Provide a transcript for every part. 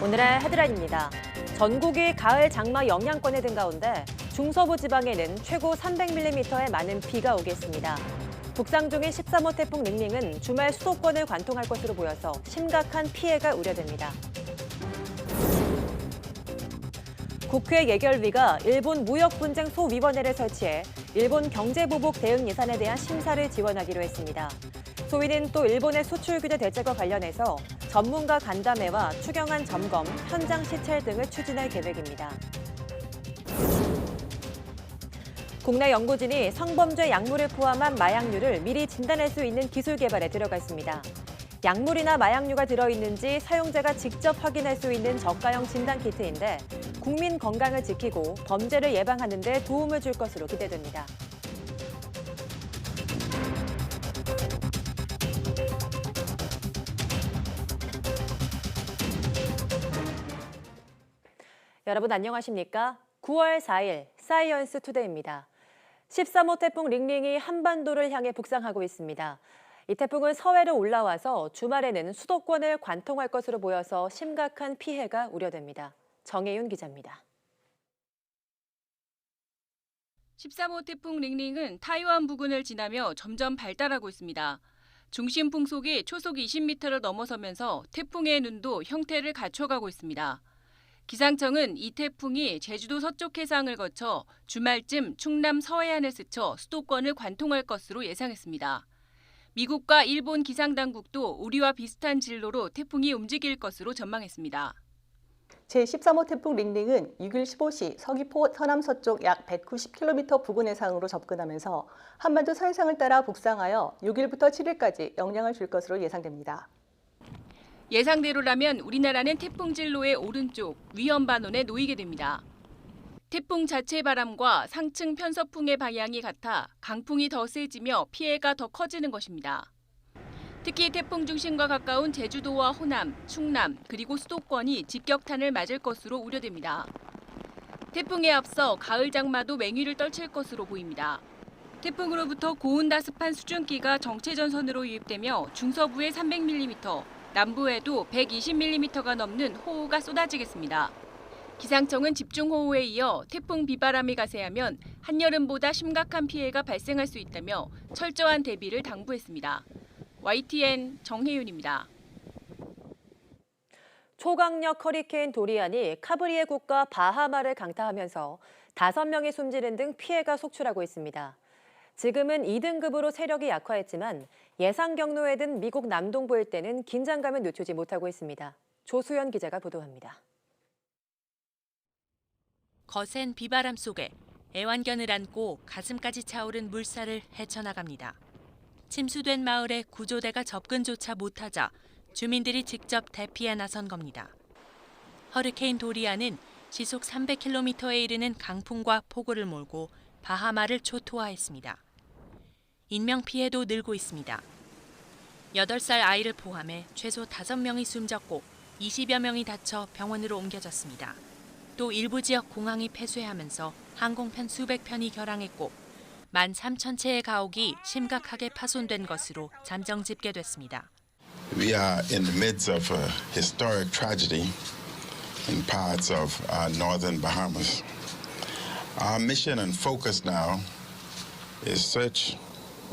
오늘의 헤드라인입니다. 전국이 가을 장마 영향권에 든 가운데 중서부 지방에는 최고 300mm의 많은 비가 오겠습니다. 북상 중인 13호 태풍 링링은 주말 수도권을 관통할 것으로 보여서 심각한 피해가 우려됩니다. 국회 예결위가 일본 무역분쟁 소위원회를 설치해 일본 경제보복 대응 예산에 대한 심사를 지원하기로 했습니다. 소위는 또 일본의 수출 규제 대책과 관련해서 전문가 간담회와 추경안 점검, 현장 시찰 등을 추진할 계획입니다. 국내 연구진이 성범죄 약물을 포함한 마약류를 미리 진단할 수 있는 기술 개발에 들어갔습니다. 약물이나 마약류가 들어있는지 사용자가 직접 확인할 수 있는 저가형 진단 키트인데 국민 건강을 지키고 범죄를 예방하는 데 도움을 줄 것으로 기대됩니다. 여러분 안녕하십니까? 9월 4일 사이언스 투데이입니다. 13호 태풍 링링이 한반도를 향해 북상하고 있습니다. 이 태풍은 서해로 올라와서 주말에는 수도권을 관통할 것으로 보여서 심각한 피해가 우려됩니다. 정혜윤 기자입니다. 13호 태풍 링링은 타이완 부근을 지나며 점점 발달하고 있습니다. 중심 풍속이 초속 20m를 넘어서면서 태풍의 눈도 형태를 갖춰가고 있습니다. 기상청은 이 태풍이 제주도 서쪽 해상을 거쳐 주말쯤 충남 서해안을 스쳐 수도권을 관통할 것으로 예상했습니다. 미국과 일본 기상당국도 우리와 비슷한 진로로 태풍이 움직일 것으로 전망했습니다. 제13호 태풍 링링은 6일 15시 서귀포 서남서쪽 약 190km 부근 해상으로 접근하면서 한반도 서해상을 따라 북상하여 6일부터 7일까지 영향을 줄 것으로 예상됩니다. 예상대로라면 우리나라는 태풍 진로의 오른쪽 위험 반원에 놓이게 됩니다. 태풍 자체 바람과 상층 편서풍의 방향이 같아 강풍이 더 세지며 피해가 더 커지는 것입니다. 특히 태풍 중심과 가까운 제주도와 호남, 충남, 그리고 수도권이 직격탄을 맞을 것으로 우려됩니다. 태풍에 앞서 가을 장마도 맹위를 떨칠 것으로 보입니다. 태풍으로부터 고온다습한 수증기가 정체전선으로 유입되며 중서부에 300mm, 남부에도 120mm가 넘는 호우가 쏟아지겠습니다. 기상청은 집중호우에 이어 태풍 비바람이 가세하면 한여름보다 심각한 피해가 발생할 수 있다며 철저한 대비를 당부했습니다. YTN 정혜윤입니다. 초강력 허리케인 도리안이 카브리의 국가 바하마를 강타하면서 5명이 숨지는 등 피해가 속출하고 있습니다. 지금은 2등급으로 세력이 약화했지만 예상 경로에 든 미국 남동부 일대는 긴장감을 늦추지 못하고 있습니다. 조수연 기자가 보도합니다. 거센 비바람 속에 애완견을 안고 가슴까지 차오른 물살을 헤쳐나갑니다. 침수된 마을에 구조대가 접근조차 못하자 주민들이 직접 대피에 나선 겁니다. 허리케인 도리안은 시속 300km에 이르는 강풍과 폭우를 몰고 바하마를 초토화했습니다. 인명피해도 늘고 있습니다. 8살 아이를 포함해 최소 5명이 숨졌고 20여 명이 다쳐 병원으로 옮겨졌습니다. 또 일부 지역 공항이 폐쇄하면서 항공편 수백 편이 결항했고 13,000채의 가옥이 심각하게 파손된 것으로 잠정 집계됐습니다. We are in the midst of a historic tragedy in parts of northern Bahamas. Our mission and focus now is search,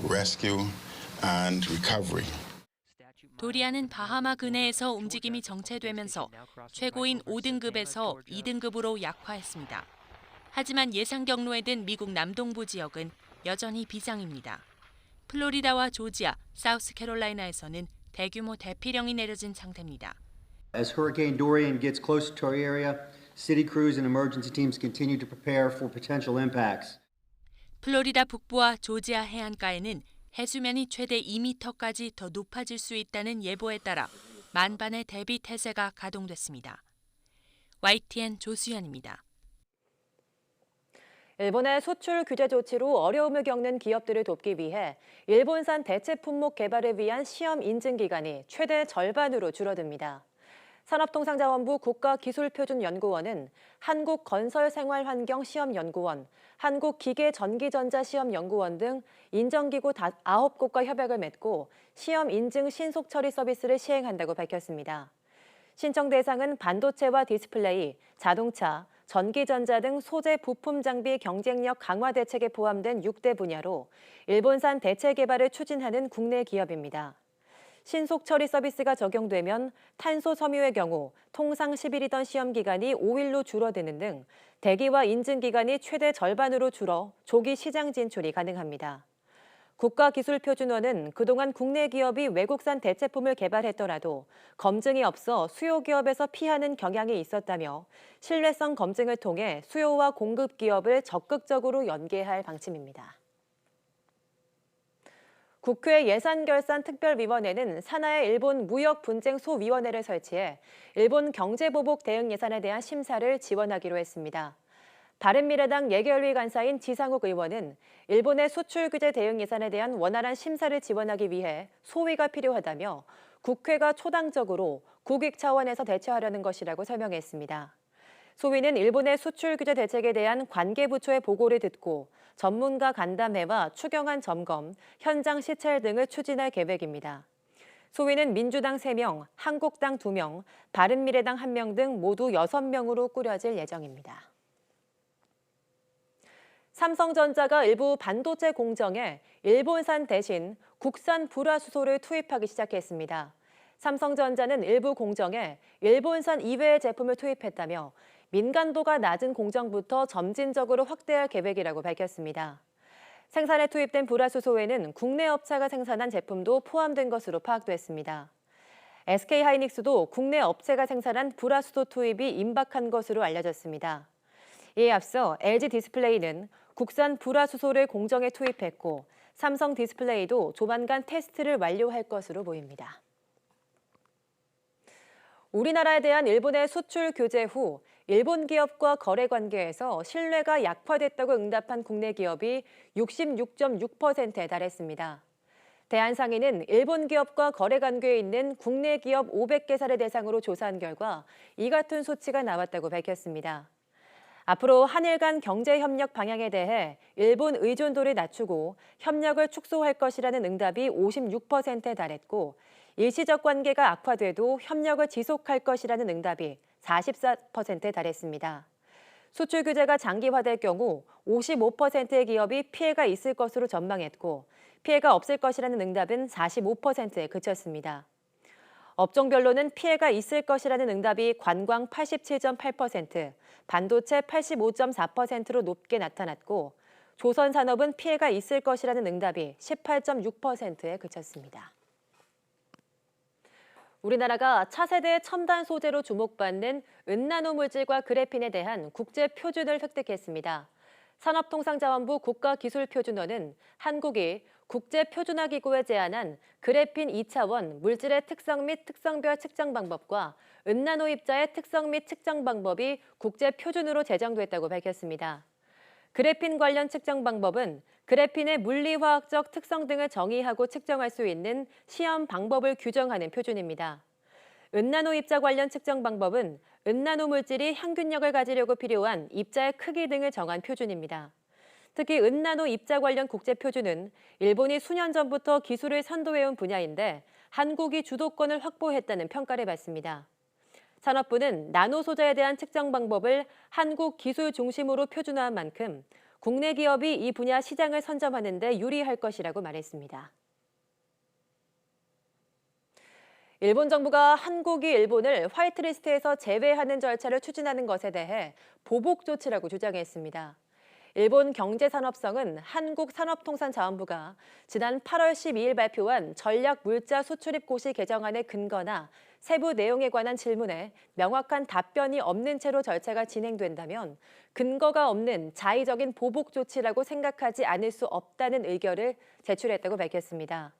rescue, and recovery. 도리안은 바하마 근해에서 움직임이 정체되면서 최고인 5등급에서 2등급으로 약화했습니다. 하지만 예상 경로에 든 미국 남동부 지역은 여전히 비상입니다. 플로리다와 조지아, 사우스캐롤라이나에서는 대규모 대피령이 내려진 상태입니다. As Hurricane Dorian gets closer to our area, city crews and emergency teams continue to prepare for potential impacts. 플로리다 북부와 조지아 해안가에는 해수면이 최대 2m까지 더 높아질 수 있다는 예보에 따라 만반의 대비 태세가 가동됐습니다. YTN 조수연입니다. 일본의 수출 규제 조치로 어려움을 겪는 기업들을 돕기 위해 일본산 대체 품목 개발을 위한 시험 인증 기간이 최대 절반으로 줄어듭니다. 산업통상자원부 국가기술표준연구원은 한국건설생활환경시험연구원, 한국기계전기전자시험연구원 등 인정기구 9곳과 협약을 맺고 시험 인증 신속 처리 서비스를 시행한다고 밝혔습니다. 신청 대상은 반도체와 디스플레이, 자동차, 전기전자 등 소재 부품 장비 경쟁력 강화 대책에 포함된 6대 분야로 일본산 대체 개발을 추진하는 국내 기업입니다. 신속 처리 서비스가 적용되면 탄소 섬유의 경우 통상 10일이던 시험 기간이 5일로 줄어드는 등 대기와 인증 기간이 최대 절반으로 줄어 조기 시장 진출이 가능합니다. 국가기술표준원은 그동안 국내 기업이 외국산 대체품을 개발했더라도 검증이 없어 수요 기업에서 피하는 경향이 있었다며 신뢰성 검증을 통해 수요와 공급 기업을 적극적으로 연계할 방침입니다. 국회 예산결산특별위원회는 산하의 일본 무역분쟁소위원회를 설치해 일본 경제보복 대응 예산에 대한 심사를 지원하기로 했습니다. 바른미래당 예결위 간사인 지상욱 의원은 일본의 수출 규제 대응 예산에 대한 원활한 심사를 지원하기 위해 소위가 필요하다며 국회가 초당적으로 국익 차원에서 대처하려는 것이라고 설명했습니다. 소위는 일본의 수출 규제 대책에 대한 관계부처의 보고를 듣고 전문가 간담회와 추경안 점검, 현장 시찰 등을 추진할 계획입니다. 소위는 민주당 3명, 한국당 2명, 바른미래당 1명 등 모두 6명으로 꾸려질 예정입니다. 삼성전자가 일부 반도체 공정에 일본산 대신 국산 불화수소를 투입하기 시작했습니다. 삼성전자는 일부 공정에 일본산 이외의 제품을 투입했다며 민감도가 낮은 공정부터 점진적으로 확대할 계획이라고 밝혔습니다. 생산에 투입된 불화수소에는 국내 업체가 생산한 제품도 포함된 것으로 파악됐습니다. SK하이닉스도 국내 업체가 생산한 불화수소 투입이 임박한 것으로 알려졌습니다. 이에 앞서 LG디스플레이는 국산 불화수소를 공정에 투입했고 삼성디스플레이도 조만간 테스트를 완료할 것으로 보입니다. 우리나라에 대한 일본의 수출 규제 후 일본 기업과 거래 관계에서 신뢰가 약화됐다고 응답한 국내 기업이 66.6%에 달했습니다. 대한상인은 일본 기업과 거래 관계에 있는 국내 기업 500개사를 대상으로 조사한 결과 이 같은 수치가 나왔다고 밝혔습니다. 앞으로 한일 간 경제협력 방향에 대해 일본 의존도를 낮추고 협력을 축소할 것이라는 응답이 56%에 달했고 일시적 관계가 악화돼도 협력을 지속할 것이라는 응답이 44%에 달했습니다. 수출 규제가 장기화될 경우 55%의 기업이 피해가 있을 것으로 전망했고 피해가 없을 것이라는 응답은 45%에 그쳤습니다. 업종별로는 피해가 있을 것이라는 응답이 관광 87.8%, 반도체 85.4%로 높게 나타났고 조선산업은 피해가 있을 것이라는 응답이 18.6%에 그쳤습니다. 우리나라가 차세대 첨단 소재로 주목받는 은나노 물질과 그래핀에 대한 국제 표준을 획득했습니다. 산업통상자원부 국가기술표준원은 한국이 국제표준화기구에 제안한 그래핀 2차원 물질의 특성 및 특성별 측정 방법과 은나노 입자의 특성 및 측정 방법이 국제표준으로 제정됐다고 밝혔습니다. 그래핀 관련 측정 방법은 그래핀의 물리화학적 특성 등을 정의하고 측정할 수 있는 시험 방법을 규정하는 표준입니다. 은나노 입자 관련 측정 방법은 은나노 물질이 향균력을 가지려고 필요한 입자의 크기 등을 정한 표준입니다. 특히 은나노 입자 관련 국제표준은 일본이 수년 전부터 기술을 선도해온 분야인데 한국이 주도권을 확보했다는 평가를 받습니다. 산업부는 나노 소재에 대한 측정 방법을 한국 기술 중심으로 표준화한 만큼 국내 기업이 이 분야 시장을 선점하는 데 유리할 것이라고 말했습니다. 일본 정부가 한국이 일본을 화이트리스트에서 제외하는 절차를 추진하는 것에 대해 보복 조치라고 주장했습니다. 일본 경제산업성은 한국산업통상자원부가 지난 8월 12일 발표한 전략 물자 수출입 고시 개정안의 근거나 세부 내용에 관한 질문에 명확한 답변이 없는 채로 절차가 진행된다면 근거가 없는 자의적인 보복 조치라고 생각하지 않을 수 없다는 의견을 제출했다고 밝혔습니다.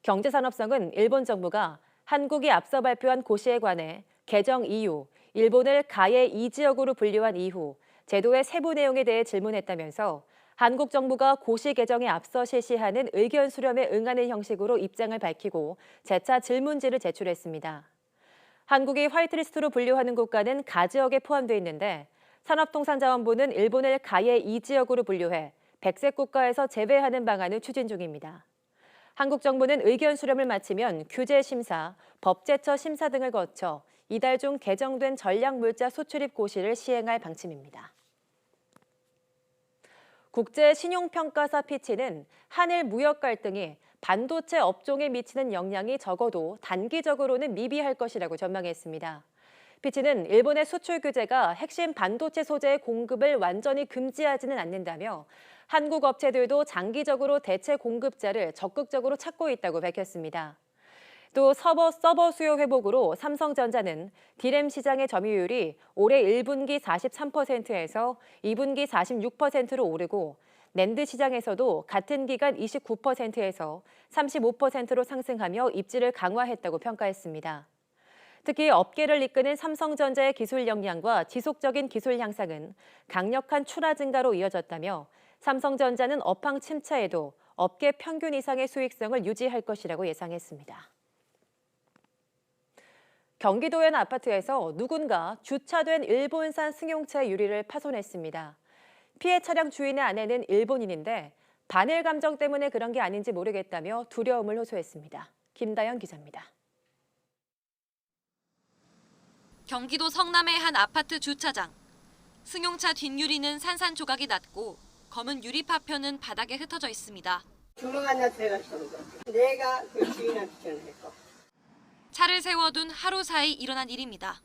경제산업성은 일본 정부가 한국이 앞서 발표한 고시에 관해 개정 이후 일본을 가해 2지역으로 분류한 이후 제도의 세부 내용에 대해 질문했다면서 한국 정부가 고시 개정에 앞서 실시하는 의견 수렴에 응하는 형식으로 입장을 밝히고 재차 질문지를 제출했습니다. 한국이 화이트리스트로 분류하는 국가는 가지역에 포함되어 있는데 산업통상자원부는 일본을 가해 2지역으로 분류해 백색 국가에서 제외하는 방안을 추진 중입니다. 한국 정부는 의견 수렴을 마치면 규제 심사, 법제처 심사 등을 거쳐 이달 중 개정된 전략물자 수출입 고시를 시행할 방침입니다. 국제신용평가사 피치는 한일 무역 갈등이 반도체 업종에 미치는 영향이 적어도 단기적으로는 미비할 것이라고 전망했습니다. 피치는 일본의 수출 규제가 핵심 반도체 소재의 공급을 완전히 금지하지는 않는다며 한국 업체들도 장기적으로 대체 공급자를 적극적으로 찾고 있다고 밝혔습니다. 또 서버 수요 회복으로 삼성전자는 D램 시장의 점유율이 올해 1분기 43%에서 2분기 46%로 오르고 낸드 시장에서도 같은 기간 29%에서 35%로 상승하며 입지를 강화했다고 평가했습니다. 특히 업계를 이끄는 삼성전자의 기술 역량과 지속적인 기술 향상은 강력한 출하 증가로 이어졌다며 삼성전자는 업황 침체에도 업계 평균 이상의 수익성을 유지할 것이라고 예상했습니다. 경기도의 한 아파트에서 누군가 주차된 일본산 승용차 유리를 파손했습니다. 피해 차량 주인의 아내는 일본인인데 반일 감정 때문에 그런 게 아닌지 모르겠다며 두려움을 호소했습니다. 김다연 기자입니다. 경기도 성남의 한 아파트 주차장. 승용차 뒷유리는 산산조각이 났고 검은 유리 파편은 바닥에 흩어져 있습니다. 조용한 자체가 있던 거. 내가 그 주인한테 전화했고. 차를 세워둔 하루 사이 일어난 일입니다.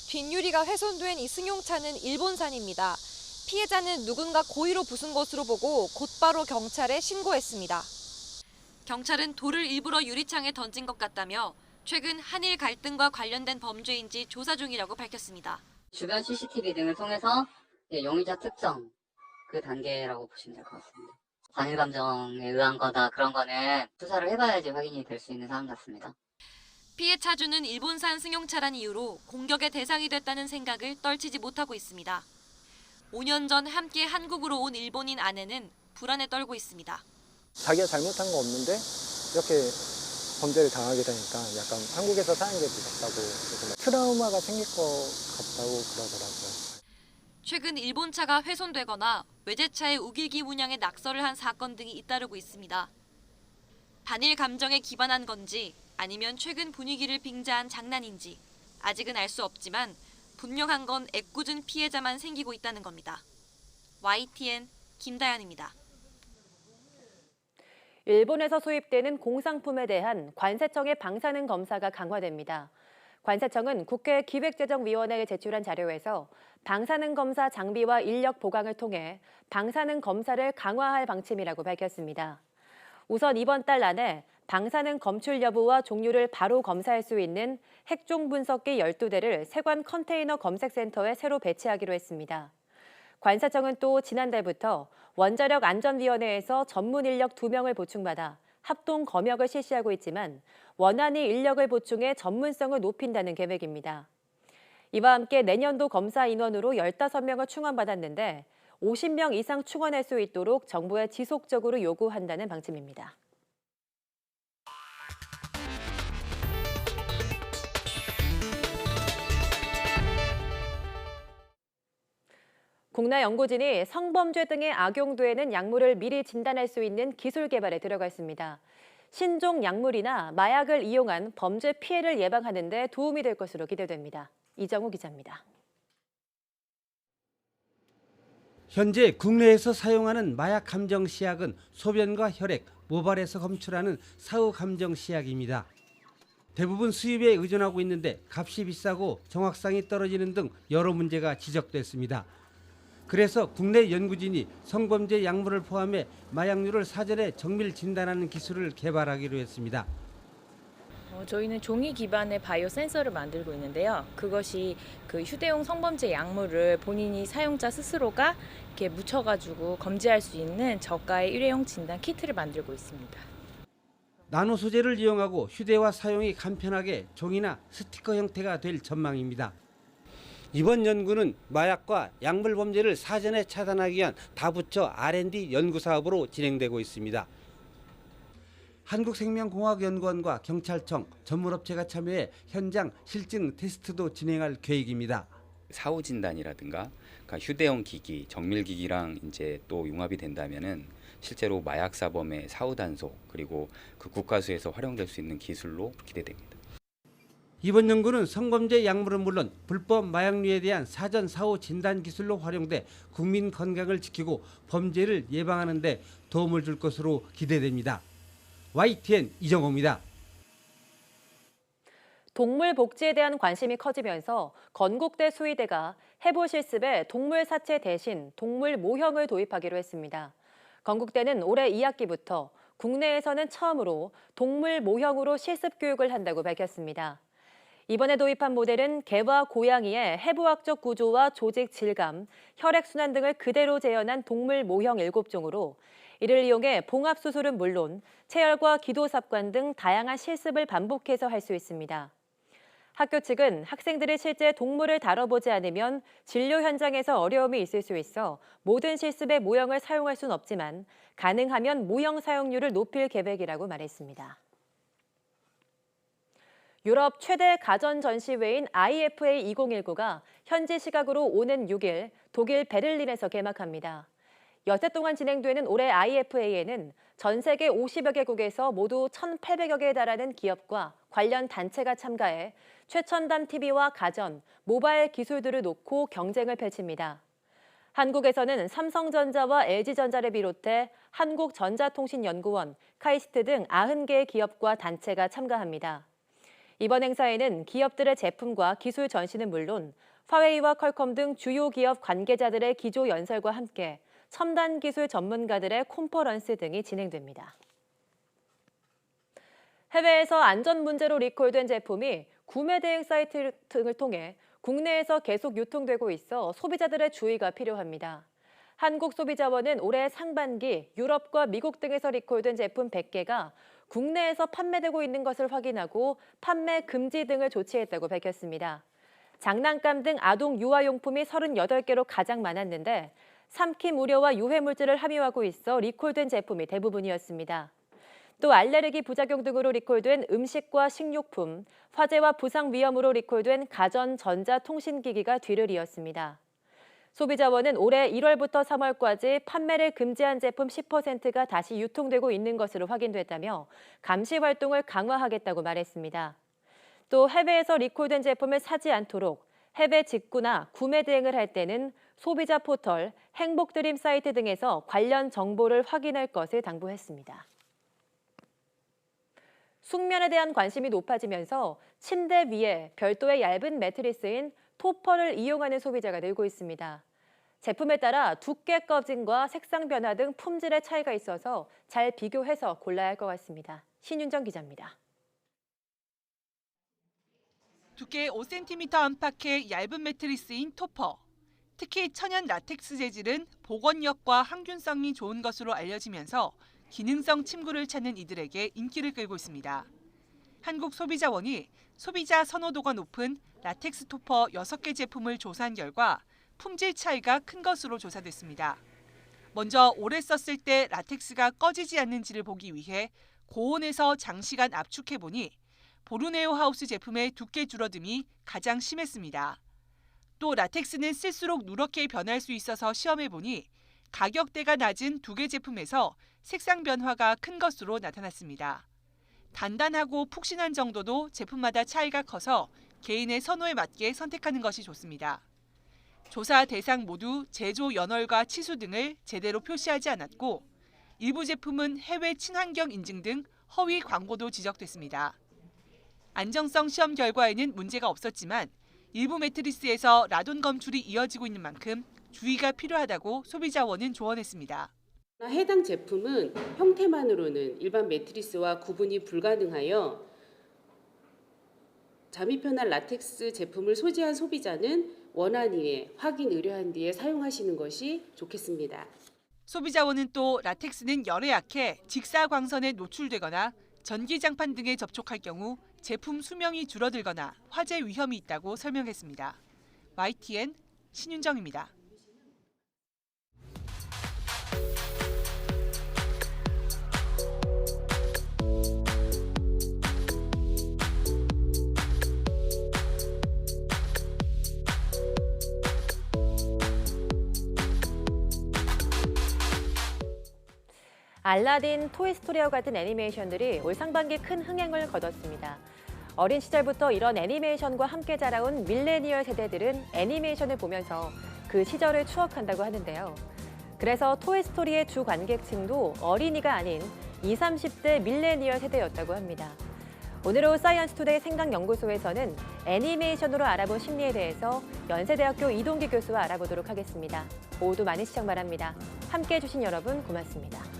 뒷유리가 훼손된 이 승용차는 일본산입니다. 피해자는 누군가 고의로 부순 것으로 보고 곧바로 경찰에 신고했습니다. 경찰은 돌을 일부러 유리창에 던진 것 같다며 최근 한일 갈등과 관련된 범죄인지 조사 중이라고 밝혔습니다. 주변 CCTV 등을 통해서 용의자 특정 그 단계라고 보시면 될 것 같습니다. 반일 감정에 의한 거다 그런 거는 수사를 해봐야지 확인이 될 수 있는 사안 같습니다. 피해 차주는 일본산 승용차란 이유로 공격의 대상이 됐다는 생각을 떨치지 못하고 있습니다. 5년 전 함께 한국으로 온 일본인 아내는 불안에 떨고 있습니다. 자기가 잘못한 거 없는데 이렇게 범죄를 당하게 되니까 약간 한국에서 사는 게 무섭다고 트라우마가 생길 것 같다고 그러더라고요. 최근 일본 차가 훼손되거나 외제차의 우길기 문양에 낙서를 한 사건 등이 잇따르고 있습니다. 반일 감정에 기반한 건지 아니면 최근 분위기를 빙자한 장난인지 아직은 알 수 없지만 분명한 건 애꿎은 피해자만 생기고 있다는 겁니다. YTN 김다연입니다. 일본에서 수입되는 공산품에 대한 관세청의 방사능 검사가 강화됩니다. 관세청은 국회 기획재정위원회에 제출한 자료에서 방사능 검사 장비와 인력 보강을 통해 방사능 검사를 강화할 방침이라고 밝혔습니다. 우선 이번 달 안에 방사능 검출 여부와 종류를 바로 검사할 수 있는 핵종 분석기 12대를 세관 컨테이너 검색센터에 새로 배치하기로 했습니다. 관세청은 또 지난달부터 원자력 안전위원회에서 전문 인력 2명을 보충받아 합동 검역을 실시하고 있지만 원안이 인력을 보충해 전문성을 높인다는 계획입니다. 이와 함께 내년도 검사 인원으로 15명을 충원받았는데 50명 이상 충원할 수 있도록 정부에 지속적으로 요구한다는 방침입니다. 국내 연구진이 성범죄 등에 악용되는 약물을 미리 진단할 수 있는 기술 개발에 들어갔습니다. 신종 약물이나 마약을 이용한 범죄 피해를 예방하는 데 도움이 될 것으로 기대됩니다. 이정우 기자입니다. 현재 국내에서 사용하는 마약 감정 시약은 소변과 혈액, 모발에서 검출하는 사후 감정 시약입니다. 대부분 수입에 의존하고 있는데 값이 비싸고 정확성이 떨어지는 등 여러 문제가 지적됐습니다. 그래서 국내 연구진이 성범죄 약물을 포함해 마약류를 사전에 정밀 진단하는 기술을 개발하기로 했습니다. 저희는 종이 기반의 바이오 센서를 만들고 있는데요. 그것이 그 휴대용 성범죄 약물을 본인이 사용자 스스로가 이렇게 묻혀가지고 검지할 수 있는 저가의 일회용 진단 키트를 만들고 있습니다. 나노 소재를 이용하고 휴대와 사용이 간편하게 종이나 스티커 형태가 될 전망입니다. 이번 연구는 마약과 약물 범죄를 사전에 차단하기 위한 다부처 R&D 연구 사업으로 진행되고 있습니다. 한국생명공학연구원과 경찰청, 전문업체가 참여해 현장 실증 테스트도 진행할 계획입니다. 사후 진단이라든가 그러니까 휴대용 기기, 정밀기기랑 이제 또 융합이 된다면은 실제로 마약 사범의 사후 단속 그리고 그 국가수에서 활용될 수 있는 기술로 기대됩니다. 이번 연구는 성범죄 약물은 물론 불법 마약류에 대한 사전 사후 진단 기술로 활용돼 국민 건강을 지키고 범죄를 예방하는 데 도움을 줄 것으로 기대됩니다. YTN 이정호입니다. 동물 복지에 대한 관심이 커지면서 건국대 수의대가 해부 실습에 동물 사체 대신 동물 모형을 도입하기로 했습니다. 건국대는 올해 2학기부터 국내에서는 처음으로 동물 모형으로 실습 교육을 한다고 밝혔습니다. 이번에 도입한 모델은 개와 고양이의 해부학적 구조와 조직 질감, 혈액순환 등을 그대로 재현한 동물 모형 7종으로 이를 이용해 봉합수술은 물론 체열과 기도삽관 등 다양한 실습을 반복해서 할 수 있습니다. 학교 측은 학생들이 실제 동물을 다뤄보지 않으면 진료 현장에서 어려움이 있을 수 있어 모든 실습에 모형을 사용할 수는 없지만 가능하면 모형 사용률을 높일 계획이라고 말했습니다. 유럽 최대 가전 전시회인 IFA 2019가 현지 시각으로 오는 6일 독일 베를린에서 개막합니다. 여태 동안 진행되는 올해 IFA에는 전 세계 50여 개국에서 모두 1,800여 개에 달하는 기업과 관련 단체가 참가해 최첨단 TV와 가전, 모바일 기술들을 놓고 경쟁을 펼칩니다. 한국에서는 삼성전자와 LG전자를 비롯해 한국전자통신연구원, 카이스트 등 90개의 기업과 단체가 참가합니다. 이번 행사에는 기업들의 제품과 기술 전시는 물론 화웨이와 퀄컴 등 주요 기업 관계자들의 기조 연설과 함께 첨단 기술 전문가들의 콘퍼런스 등이 진행됩니다. 해외에서 안전 문제로 리콜된 제품이 구매 대행 사이트 등을 통해 국내에서 계속 유통되고 있어 소비자들의 주의가 필요합니다. 한국소비자원은 올해 상반기 유럽과 미국 등에서 리콜된 제품 100개가 국내에서 판매되고 있는 것을 확인하고 판매 금지 등을 조치했다고 밝혔습니다. 장난감 등 아동 유아용품이 38개로 가장 많았는데 삼킴 우려와 유해물질을 함유하고 있어 리콜된 제품이 대부분이었습니다. 또 알레르기 부작용 등으로 리콜된 음식과 식료품, 화재와 부상 위험으로 리콜된 가전, 전자, 통신기기가 뒤를 이었습니다. 소비자원은 올해 1월부터 3월까지 판매를 금지한 제품 10%가 다시 유통되고 있는 것으로 확인됐다며 감시 활동을 강화하겠다고 말했습니다. 또 해외에서 리콜된 제품을 사지 않도록 해외 직구나 구매 대행을 할 때는 소비자 포털, 행복드림 사이트 등에서 관련 정보를 확인할 것을 당부했습니다. 숙면에 대한 관심이 높아지면서 침대 위에 별도의 얇은 매트리스인 토퍼를 이용하는 소비자가 늘고 있습니다. 제품에 따라 두께 꺼짐과 색상 변화 등 품질의 차이가 있어서 잘 비교해서 골라야 할 것 같습니다. 신윤정 기자입니다. 두께 5cm 안팎의 얇은 매트리스인 토퍼. 특히 천연 라텍스 재질은 보건력과 항균성이 좋은 것으로 알려지면서 기능성 침구를 찾는 이들에게 인기를 끌고 있습니다. 한국소비자원이 소비자 선호도가 높은 라텍스 토퍼 6개 제품을 조사한 결과 품질 차이가 큰 것으로 조사됐습니다. 먼저 오래 썼을 때 라텍스가 꺼지지 않는지를 보기 위해 고온에서 장시간 압축해보니 보르네오 하우스 제품의 두께 줄어듦이 가장 심했습니다. 또 라텍스는 쓸수록 누렇게 변할 수 있어서 시험해보니 가격대가 낮은 2개 제품에서 색상 변화가 큰 것으로 나타났습니다. 단단하고 푹신한 정도도 제품마다 차이가 커서 개인의 선호에 맞게 선택하는 것이 좋습니다. 조사 대상 모두 제조 연월과 치수 등을 제대로 표시하지 않았고 일부 제품은 해외 친환경 인증 등 허위 광고도 지적됐습니다. 안정성 시험 결과에는 문제가 없었지만 일부 매트리스에서 라돈 검출이 이어지고 있는 만큼 주의가 필요하다고 소비자원은 조언했습니다. 해당 제품은 형태만으로는 일반 매트리스와 구분이 불가능하여 잠이 편한 라텍스 제품을 소지한 소비자는 원한 이에 확인 의뢰한 뒤에 사용하시는 것이 좋겠습니다. 소비자원은 또 라텍스는 열에 약해 직사광선에 노출되거나 전기장판 등에 접촉할 경우 제품 수명이 줄어들거나 화재 위험이 있다고 설명했습니다. YTN 신윤정입니다. 알라딘, 토이스토리와 같은 애니메이션들이 올 상반기 큰 흥행을 거뒀습니다. 어린 시절부터 이런 애니메이션과 함께 자라온 밀레니얼 세대들은 애니메이션을 보면서 그 시절을 추억한다고 하는데요. 그래서 토이스토리의 주 관객층도 어린이가 아닌 20, 30대 밀레니얼 세대였다고 합니다. 오늘 오후 사이언스투데이 생각연구소에서는 애니메이션으로 알아본 심리에 대해서 연세대학교 이동기 교수와 알아보도록 하겠습니다. 모두 많은 시청 바랍니다. 함께해 주신 여러분 고맙습니다.